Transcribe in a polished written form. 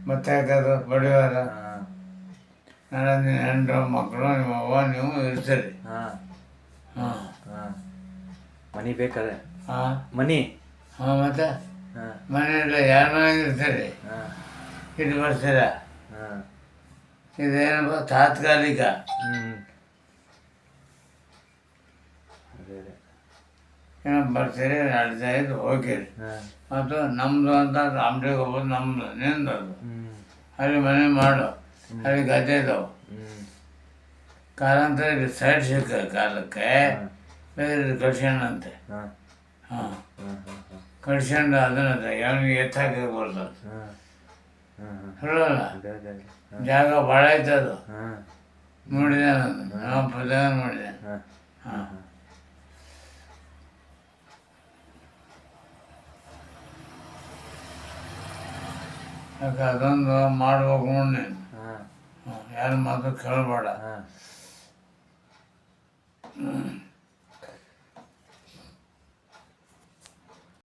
ಮತ್ತೆ ಹಾಕೋದು ಬಡಿವಾರ ಹಾಂ ನಾಳೆ ನಿನ್ನ ಹೆಂಡ್ರು ಮಕ್ಕಳು ನಿಮ್ಮ ಅವ್ವ ನೀವು ಇರ್ತೀರಿ. ಹಾಂ ಹಾಂ ಹಾಂ ಮನಿ ಬೇಕಾದ್ರೆ ಹಾಂ ಮನಿ. ಹಾಂ ಮತ್ತೆ ಹಾಂ ಮನೆಯಲ್ಲ ಯಾರ ಮನೆಗೆ ಇರ್ತೀರಿ, ಹಾಂ ಇಲ್ಲಿ ಬರ್ತೀರ. ಹಾಂ ಇದೇನಪ್ಪ ತಾತ್ಕಾಲಿಕ. ಹ್ಞೂ ಅದೇ ಅದೇ ಏನೋ ಬರ್ತೀರಿ, 2 ದಿನ ಇದ್ದು ಹೋಗಿರಿ. ಹಾಂ ಮತ್ತು ನಮ್ಮದು ಅಂತ ಅಂಗಡಿಗೆ ಹೋಗೋದು ನಮ್ಮದು ನಿಂದು ಅದು. ಹ್ಞೂ ಅಲ್ಲಿ ಮನೆ ಮಾಡು, ಅಲ್ಲಿ ಗದ್ದೆ ಇದಾವೆ. ಹ್ಞೂ ಕಾಲಾಂತರ ಇಲ್ಲಿ ಸೈಡ್ ಸಿಕ್ಕ ಕಾಲಕ್ಕೆ ಬೇರೆ ಕಳ್ಸ್ಕೊಂಡಂತೆ. ಹಾಂ ಹಾಂ ಹಾಂ ಹಾಂ ಹಾಂ ಕಳ್ಸ್ಕೊಂಡು ಅದನ್ನ ಅವನಿಗೆ ಎತ್ತಾಕಿ ಬರ್ತದೆ. ಹಾಂ ಹಾಂ ಹಾಂ ಹೇಳಲ್ಲ, ಅದೇ ಅದೇ ಅದೇ ಹಾಂ ಜಾಗ ಭಾಳ ಐತೆ ಅದು. ಹಾಂ ನೋಡಿದೆ ನಾನು, ನಮ್ಮ ಪುಸ್ತಕ ನೋಡಿದೆ. ಹಾಂ ಹಾಂ ಹಾಂ ಯಾಕೆ ಅದೊಂದು ಮಾಡ್ಬೇಕು ನೋಡಿ ನೀನು. ಹಾಂ ಯಾರ ಮಾತು ಕೇಳಬೇಡ. ಹಾಂ ಹ್ಞೂ